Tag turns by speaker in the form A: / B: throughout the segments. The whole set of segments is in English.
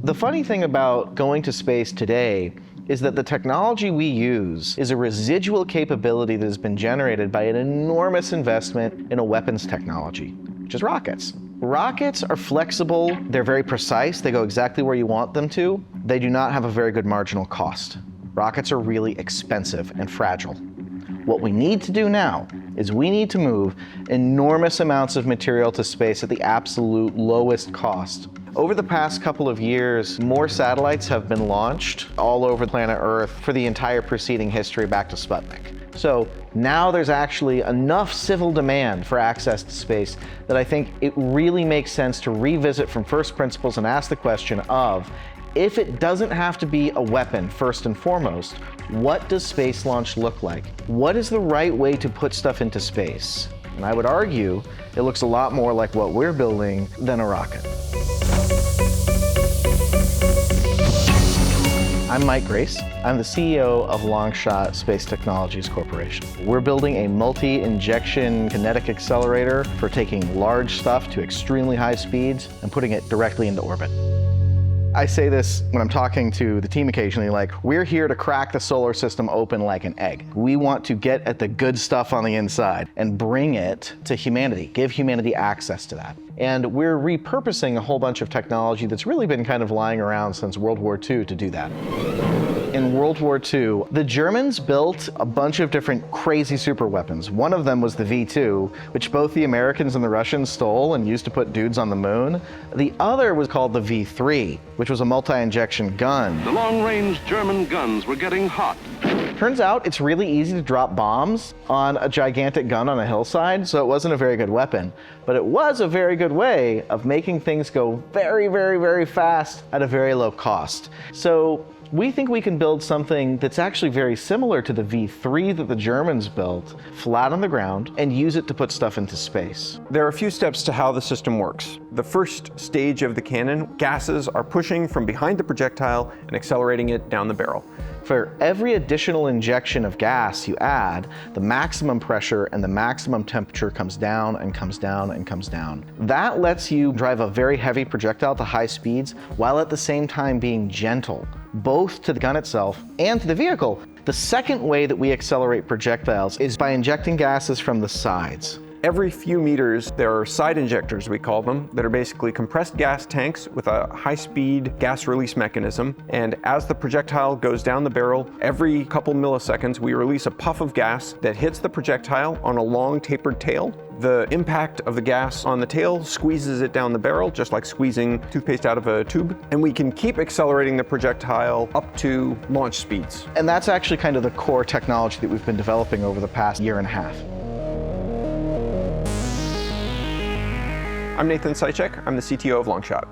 A: The funny thing about going to space today is that the technology we use is a residual capability that has been generated by an enormous investment in a weapons technology, which is rockets. Rockets are flexible, they're very precise, they go exactly where you want them to. They do not have a very good marginal cost. Rockets are really expensive and fragile. What we need to do now is we need to move enormous amounts of material to space at the absolute lowest cost. Over the past couple of years, more satellites have been launched all over planet Earth for the entire preceding history back to Sputnik. So now there's actually enough civil demand for access to space that I think it really makes sense to revisit from first principles and ask the question of, if it doesn't have to be a weapon first and foremost, what does space launch look like? What is the right way to put stuff into space? And I would argue it looks a lot more like what we're building than a rocket. I'm Mike Grace. I'm the CEO of Longshot Space Technologies Corporation. We're building a multi-injection kinetic accelerator for taking large stuff to extremely high speeds and putting it directly into orbit. I say this when I'm talking to the team occasionally, like, we're here to crack the solar system open like an egg. We want to get at the good stuff on the inside and bring it to humanity, give humanity access to that. And we're repurposing a whole bunch of technology that's really been kind of lying around since World War II to do that. In World War II, the Germans built a bunch of different crazy super weapons. One of them was the V2, which both the Americans and the Russians stole and used to put dudes on the moon. The other was called the V3, which was a multi-injection gun.
B: The long-range German guns were getting hot.
A: Turns out it's really easy to drop bombs on a gigantic gun on a hillside, so it wasn't a very good weapon. But it was a very good way of making things go very, very, very fast at a very low cost. So we think we can build something that's actually very similar to the V3 that the Germans built, flat on the ground, and use it to put stuff into space.
C: There are a few steps to how the system works. The first stage of the cannon, gases are pushing from behind the projectile and accelerating it down the barrel.
A: For every additional injection of gas you add, the maximum pressure and the maximum temperature comes down and comes down and comes down. That lets you drive a very heavy projectile to high speeds while at the same time being gentle, both to the gun itself and to the vehicle. The second way that we accelerate projectiles is by injecting gases from the sides.
C: Every few meters, there are side injectors, we call them, that are basically compressed gas tanks with a high-speed gas release mechanism. And as the projectile goes down the barrel, every couple milliseconds, we release a puff of gas that hits the projectile on a long tapered tail. The impact of the gas on the tail squeezes it down the barrel, just like squeezing toothpaste out of a tube. And we can keep accelerating the projectile up to launch speeds.
A: And that's actually kind of the core technology that we've been developing over the past year and a half.
C: I'm Nathan Sychek. I'm the CTO of Longshot.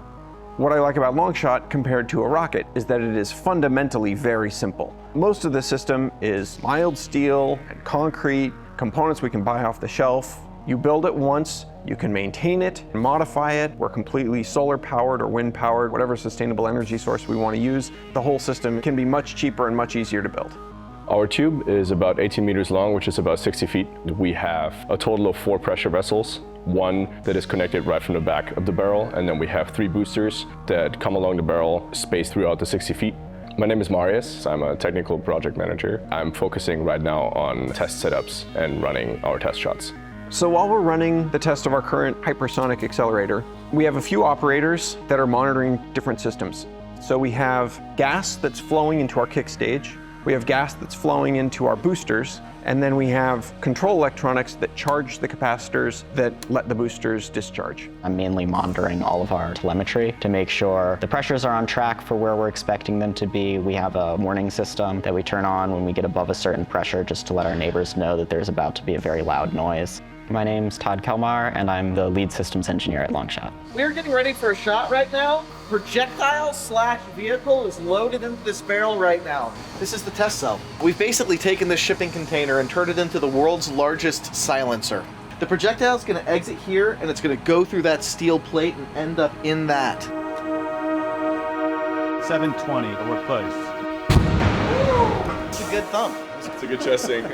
C: What I like about Longshot compared to a rocket is that it is fundamentally very simple. Most of the system is mild steel and concrete, components we can buy off the shelf. You build it once, you can maintain it, modify it. We're completely solar powered or wind powered, whatever sustainable energy source we want to use. The whole system can be much cheaper and much easier to build.
D: Our tube is about 18 meters long, which is about 60 feet. We have a total of 4 pressure vessels, one that is connected right from the back of the barrel, and then we have 3 boosters that come along the barrel, spaced throughout the 60 feet. My name is Marius. I'm a technical project manager. I'm focusing right now on test setups and running our test shots.
C: So while we're running the test of our current hypersonic accelerator, we have a few operators that are monitoring different systems. So we have gas that's flowing into our kick stage. We have gas that's flowing into our boosters, and then we have control electronics that charge the capacitors that let the boosters discharge.
E: I'm mainly monitoring all of our telemetry to make sure the pressures are on track for where we're expecting them to be. We have a warning system that we turn on when we get above a certain pressure just to let our neighbors know that there's about to be a very loud noise. My name's Todd Kelmar, and I'm the lead systems engineer at Longshot.
F: We're getting ready for a shot right now. Projectile/vehicle is loaded into this barrel right now. This is the test cell. We've basically taken this shipping container and turned it into the world's largest silencer. The projectile is going to exit here, and it's going to go through that steel plate and end up in that.
G: 720, we're close.
F: It's a good thump.
D: It's a good testing.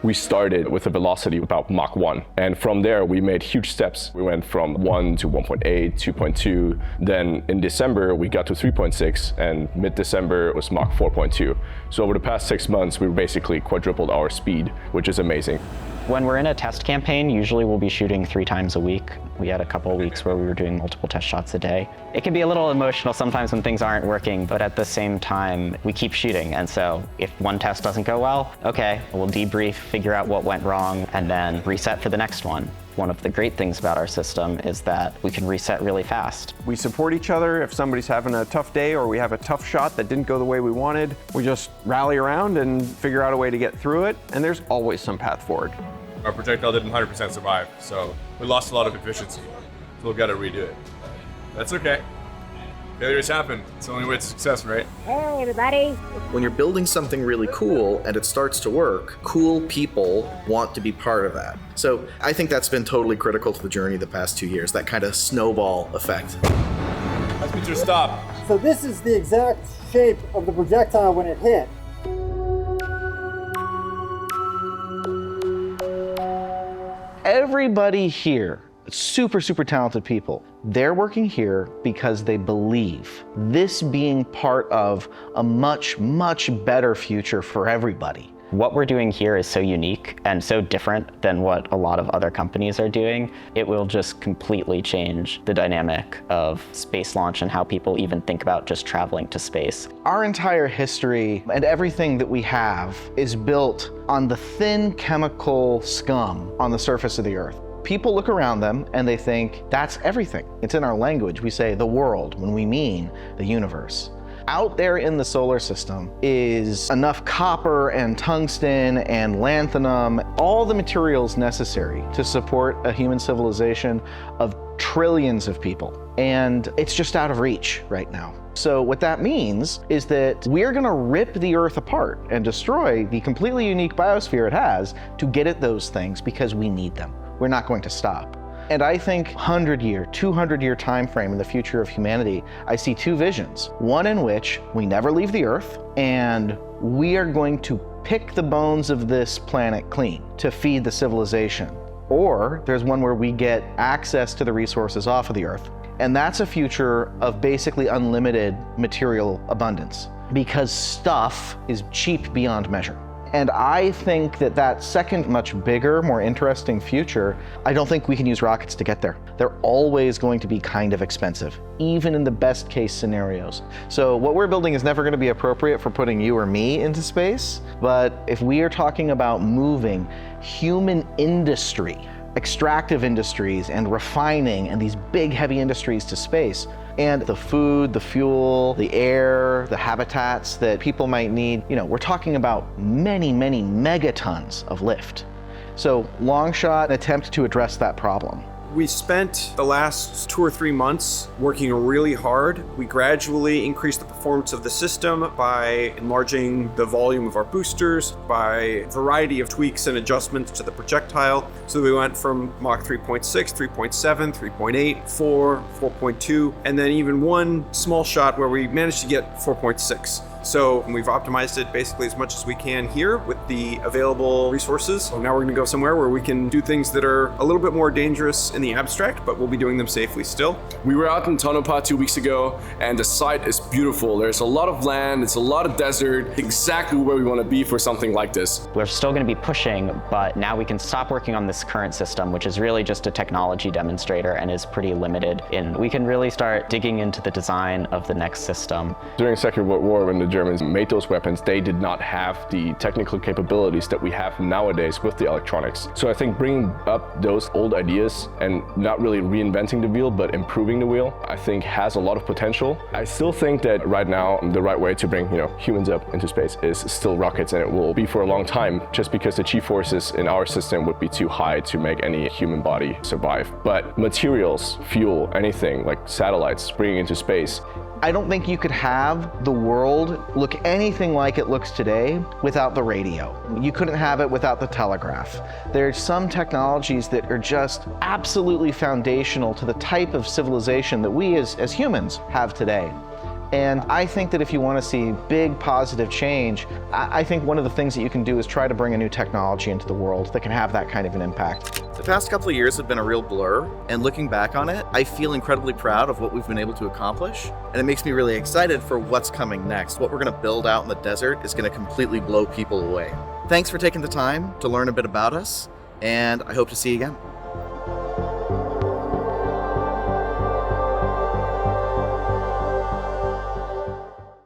D: We started with a velocity about Mach 1. And from there, we made huge steps. We went from 1 to 1.8, 2.2. Then in December, we got to 3.6. And mid-December, it was Mach 4.2. So over the past 6 months, we basically quadrupled our speed, which is amazing.
E: When we're in a test campaign, usually we'll be shooting 3 times a week. We had a couple of weeks where we were doing multiple test shots a day. It can be a little emotional sometimes when things aren't working, but at the same time, we keep shooting. And so if one test doesn't go well, okay, we'll debrief, figure out what went wrong, and then reset for the next one. One of the great things about our system is that we can reset really fast.
C: We support each other. If somebody's having a tough day or we have a tough shot that didn't go the way we wanted, we just rally around and figure out a way to get through it, and there's always some path forward.
G: Our projectile didn't 100% survive, so we lost a lot of efficiency. So we've got to redo it. That's okay. Failures happen. It's the only way to success, right?
H: Hey, everybody.
F: When you're building something really cool and it starts to work, cool people want to be part of that. So I think that's been totally critical to the journey the past 2 years, that kind of snowball effect.
G: Let's meet your stop.
H: So this is the exact shape of the projectile when it hit.
A: Everybody here, super talented people, they're working here because they believe this being part of a much better future for everybody.
E: What we're doing here is so unique and so different than what a lot of other companies are doing. It will just completely change the dynamic of space launch and how people even think about just traveling to space.
A: Our entire history and everything that we have is built on the thin chemical scum on the surface of the Earth. People look around them and they think that's everything. It's in our language. We say the world when we mean the universe. Out there in the solar system is enough copper and tungsten and lanthanum, all the materials necessary to support a human civilization of trillions of people. And it's just out of reach right now. So what that means is that we're gonna rip the Earth apart and destroy the completely unique biosphere it has to get at those things because we need them. We're not going to stop. And I think 100-year, 200-year time frame in the future of humanity, I see 2 visions. One in which we never leave the Earth and we are going to pick the bones of this planet clean to feed the civilization. Or there's one where we get access to the resources off of the Earth. And that's a future of basically unlimited material abundance because stuff is cheap beyond measure. And I think that that second, much bigger, more interesting future, I don't think we can use rockets to get there. They're always going to be kind of expensive, even in the best case scenarios. So what we're building is never going to be appropriate for putting you or me into space. But if we are talking about moving human industry, extractive industries and refining and these big heavy industries to space, and the food, the fuel, the air, the habitats that people might need, we're talking about many megatons of lift. So Longshot attempt to address that problem.
C: We spent the last 2 or 3 months working really hard. We gradually increased the performance of the system by enlarging the volume of our boosters, by a variety of tweaks and adjustments to the projectile. So we went from Mach 3.6, 3.7, 3.8, 4, 4.2, and then even one small shot where we managed to get 4.6. So we've optimized it basically as much as we can here with the available resources. So now we're gonna go somewhere where we can do things that are a little bit more dangerous in the abstract, but we'll be doing them safely still.
D: We were out in Tonopah 2 weeks ago, and the site is beautiful. There's a lot of land, it's a lot of desert, exactly where we want to be for something like this.
E: We're still going to be pushing, but now we can stop working on this current system, which is really just a technology demonstrator and is pretty limited. And we can really start digging into the design of the next system.
D: During the Second World War, when the Germans made those weapons, they did not have the technical capabilities that we have nowadays with the electronics. So I think bringing up those old ideas and not really reinventing the wheel, but improving the wheel, I think has a lot of potential. I still think that right now, the right way to bring humans up into space is still rockets, and it will be for a long time, just because the G-forces in our system would be too high to make any human body survive. But materials, fuel, anything like satellites, bringing into space,
A: I don't think you could have the world look anything like it looks today without the radio. You couldn't have it without the telegraph. There's some technologies that are just absolutely foundational to the type of civilization that we as humans have today. And I think that if you want to see big positive change, I think one of the things that you can do is try to bring a new technology into the world that can have that kind of an impact.
F: The past couple of years have been a real blur, and looking back on it, I feel incredibly proud of what we've been able to accomplish, and it makes me really excited for what's coming next. What we're going to build out in the desert is going to completely blow people away. Thanks for taking the time to learn a bit about us, and I hope to see you again.